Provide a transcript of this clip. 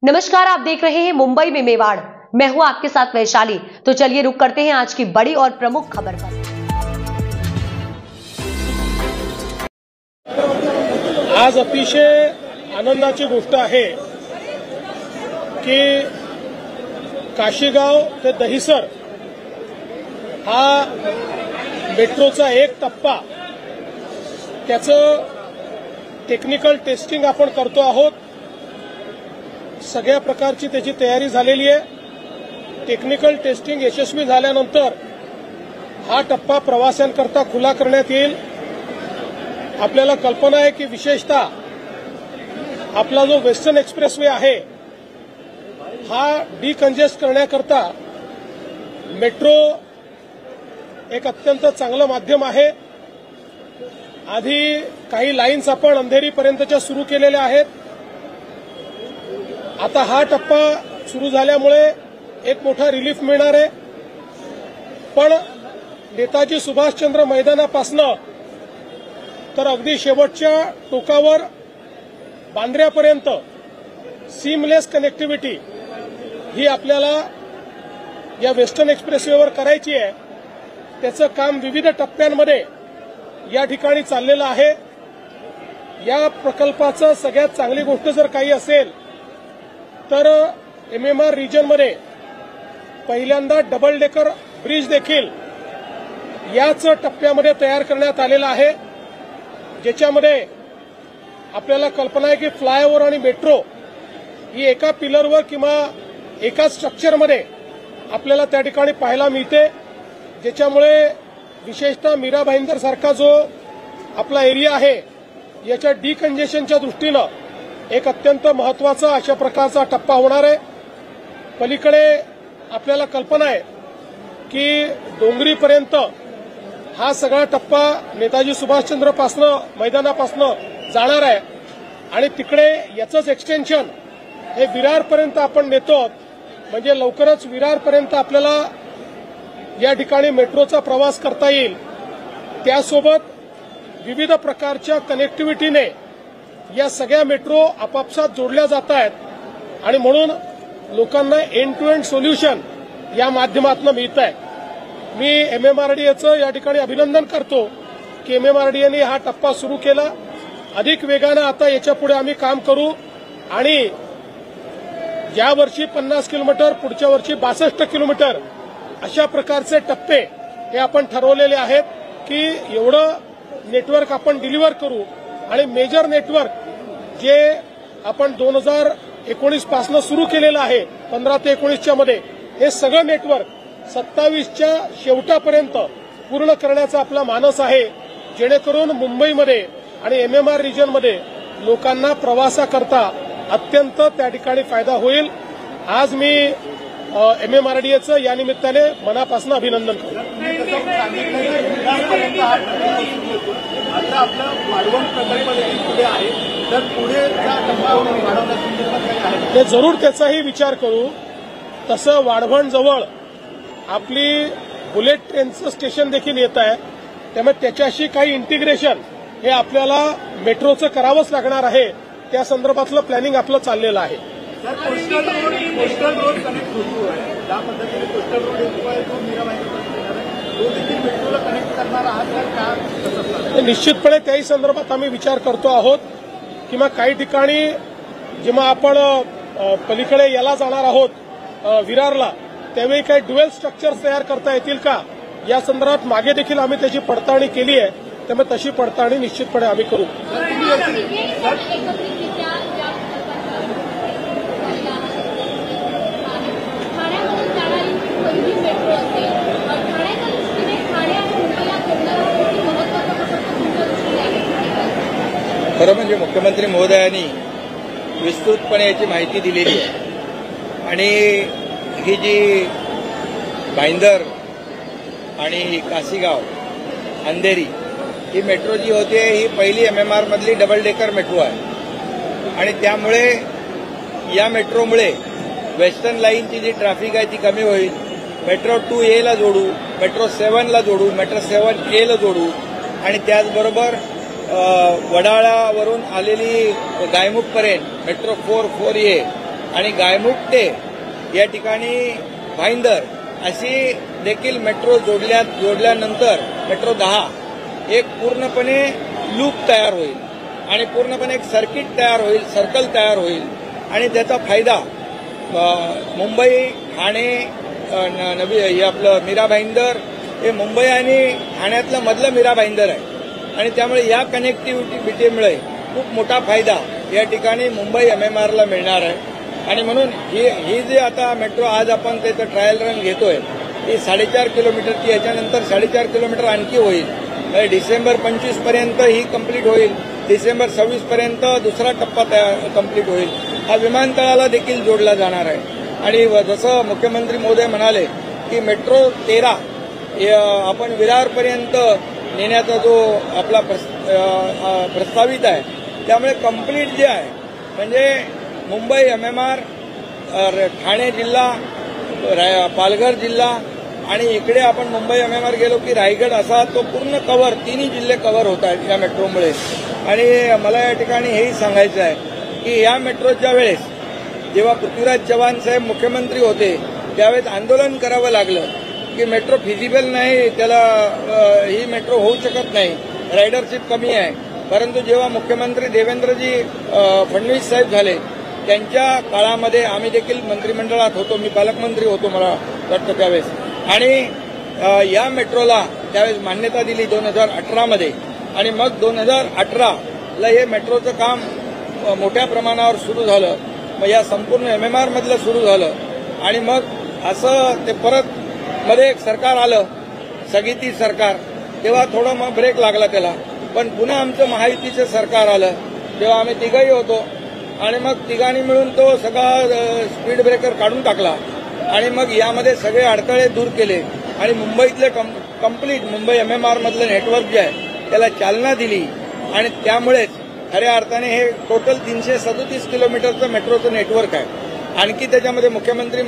नमस्कार, आप देख रहे हैं मुंबई में मेवाड़। मैं हूं आपके साथ वैशाली। तो चलिए रुक करते हैं आज की बड़ी और प्रमुख खबर पर। आज अतिशय आनंदाची गोष्ट आहे की काशीगाव ते दहिसर हा मेट्रोचा एक टप्पा त्याचं टेक्निकल टेस्टिंग आपण करतो आहोत। सगळ्या प्रकारची त्याची तयारी झालेली आहे। टेक्निकल टेस्टिंग यशस्वी झाल्यानंतर हा टप्पा प्रवाशांकरता खुला करण्यात येईल। आपल्याला कल्पना आहे की विशेषतः आपला जो वेस्टर्न एक्सप्रेसवे आहे हा डिकंजेस्ट करण्याकरता मेट्रो एक अत्यंत चांगलं माध्यम आहे। आधी काही लाईन्स आपण अंधेरीपर्यंतच्या सुरू केलेल्या आहेत। आता हा टप्पा सुरू झाल्यामुळे एक मोठा रिलीफ मिळणार आहे। पण नेताजी सुभाषचंद्र मैदानापासून तर अगदी शेवटच्या टोकावर बांद्र्यापर्यंत सीमलेस कनेक्टिव्हिटी ही आपल्याला या वेस्टर्न एक्सप्रेसवेवर करायची आहे। त्याचं काम विविध टप्प्यांमध्ये या ठिकाणी चाललेलं आहे। या प्रकल्पाचं सगळ्यात चांगली गोष्ट जर काही असेल तर MMR रिजनमध्ये पहिल्यांदा डबल डेकर ब्रिज देखील याच टप्प्यामध्ये तयार करण्यात आलेला आहे, ज्याच्यामध्ये आपल्याला कल्पना आहे की फ्लायओव्हर आणि मेट्रो ही एका पिलरवर किंवा एका स्ट्रक्चरमध्ये आपल्याला त्या ठिकाणी पाहायला मिळते, ज्याच्यामुळे विशेषतः मीरा भाईंदर सारखा जो आपला एरिया आहे याच्या डिकंजेशनच्या दृष्टीनं एक अत्यंत महत्वाचा अशा प्रकारचा टप्पा होणार आहे। पलीकडे आपल्याला कल्पना आहे की डोंगरीपर्यंत हा सगळा टप्पा नेताजी सुभाषचंद्र मैदानापासून जाणार आहे आणि तिकडे याचंच एक्सटेन्शन हे विरारपर्यंत आपण नेतो। म्हणजे लवकरच विरारपर्यंत आपल्याला या ठिकाणी मेट्रोचा प्रवास करता येईल। त्यासोबत विविध प्रकारच्या कनेक्टिव्हिटीने या सगळ्या मेट्रो आपापसात जोडल्या जात आहेत आणि म्हणून लोकांना एंड टू एंड सोल्युशन या माध्यमातून मिळत आहे। मी MMRDAचं या ठिकाणी अभिनंदन करतो की MMRDAने हा टप्पा सुरू केला। अधिक वेगानं आता याच्या पुढे आम्ही काम करू आणि या वर्षी 50 किलोमीटर, पुढच्या वर्षी 62 किलोमीटर अशा प्रकारचे टप्पे हे आपण ठरवलेले आहेत की एवढं नेटवर्क आपण डिलिव्हर करू आणि मेजर नेटवर्क जे आपण 2019 पासून सुरू केलेलं आहे 15 ते 19च्या मध्ये, हे सगळं नेटवर्क 27च्या शेवटापर्यंत पूर्ण करण्याचा आपला मानस आहे, जेणेकरून मुंबईमध्ये आणि MMR रिजनमध्ये लोकांना प्रवासाकरता अत्यंत त्या ठिकाणी फायदा होईल। आज मी MMRDAचं या निमित्ताने मनापासून अभिनंदन करतो। ते जरूर त्याचाही विचार करू। तसं वाढवण जवळ आपली बुलेट ट्रेनचं स्टेशन देखील येत आहे, त्यामुळे त्याच्याशी काही इंटिग्रेशन हे आपल्याला मेट्रोचं करावंच लागणार आहे। त्या संदर्भातलं प्लॅनिंग आपलं चाललेलं आहे। कोस्टल रोड कनेक्ट होतो आहे, ज्या पद्धतीने कोस्टल रोड येतो आहे तो मीरा भाईंदर तो देखील मेट्रोला कनेक्ट करणार आहात। निश्चितपणे त्याही संदर्भात आम्ही विचार करतो आहोत किंवा काही ठिकाणी जेव्हा आपण पलीकडे याला जाणार आहोत विरारला, त्यावेळी काही ड्युएल स्ट्रक्चर्स तयार करता येतील का या संदर्भात मागे देखील आम्ही त्याची पडताळणी केली आहे। त्यामुळे तशी पडताळणी निश्चितपणे आम्ही करू। खरं म्हणजे मुख्यमंत्री महोदयांनी विस्तृतपणे याची माहिती दिलेली आहे आणि ही जी भाईंदर आणि काशीगाव अंधेरी ही मेट्रो जी होते ही पहिली MMR मधली डबल डेकर मेट्रो आहे आणि त्यामुळे या मेट्रोमुळे वेस्टर्न लाईनची जी ट्रॅफिक आहे ती कमी होईल। मेट्रो 2A ला जोडू, मेट्रो 7 ला जोडू, मेट्रो 7A ला जोडू आणि त्याचबरोबर वडाळ्यावरून आलेली गायमुखपर्यंत मेट्रो 4A आणि गायमुख ते या ठिकाणी भाईंदर अशी देखील मेट्रो जोडल्यानंतर मेट्रो 10 एक पूर्णपणे लूप तयार होईल आणि पूर्णपणे एक सर्किट तयार होईल, सर्कल तयार होईल आणि त्याचा फायदा मुंबई, ठाणे, हे आपलं मीरा भाईंदर हे मुंबई आणि ठाण्यातलं मधलं मीरा भाईंदर आहे आणि त्यामुळे या कनेक्टिव्हिटीमुळे खूप मोठा फायदा या ठिकाणी मुंबई MMRला मिळणार आहे आणि म्हणून ही जी आता मेट्रो आज आपण त्याचं ट्रायल रन घेतोय ही 4.5 किलोमीटरची, याच्यानंतर 4.5 किलोमीटर आणखी होईल. डिसेंबर 25 पर्यंत ही कंप्लीट होईल. डिसेंबर 26 पर्यंत दुसरा टप्पा कंप्लीट होईल. हा विमानतळाला देखील जोडला जाणार आहे आणि जसं मुख्यमंत्री महोदय म्हणाले की मेट्रो 13 आपण विरारपर्यंत नेण्याचा जो आपला प्रस्तावित आहे त्यामुळे कंप्लीट जे आहे म्हणजे मुंबई MMR, ठाणे जिल्हा, पालघर जिल्हा आणि इकडे आपण मुंबई MMR गेलो की रायगड असा तो पूर्ण कव्हर, तिन्ही जिल्हे कव्हर होत आहेत या मेट्रोमुळे. आणि मला या ठिकाणी हेही सांगायचं आहे की या मेट्रोच्या वेळेस जेव्हा पृथ्वीराज चव्हाण साहेब मुख्यमंत्री होते त्यावेळेस आंदोलन करावं लागलं की मेट्रो फिजिबल नाही, त्याला ही मेट्रो होऊ शकत नाही, रायडरशिप कमी आहे. परंतु जेव्हा मुख्यमंत्री देवेंद्रजी फडणवीस साहेब झाले त्यांच्या काळामध्ये आम्ही देखील मंत्रिमंडळात होतो, मी पालकमंत्री होतो मला वाटतं त्यावेळेस, आणि या मेट्रोला त्यावेळेस मान्यता दिली 2018 मध्ये आणि मग 2018ला हे मेट्रोचं काम मोठ्या प्रमाणावर सुरू झालं. मग या संपूर्ण MMR मधलं सुरू झालं आणि मग असं ते परत मध्ये एक सरकार आलं, स्थगिती सरकार, तेव्हा थोडं मग ब्रेक लागला त्याला. पण पुन्हा आमचं महायुतीचं सरकार आलं तेव्हा आम्ही तिघही होतो आणि मग तिघांनी मिळून तो सगळा स्पीड ब्रेकर काढून टाकला आणि मग यामध्ये सगळे अडथळे दूर केले आणि मुंबईतले कंप्लीट मुंबई MMR मधलं नेटवर्क जे आहे त्याला चालना दिली आणि त्यामुळेच खऱ्या अर्थाने हे टोटल 337 किलोमीटरचं मेट्रोचं नेटवर्क आहे. आणखी त्याच्यामध्ये मुख्यमंत्री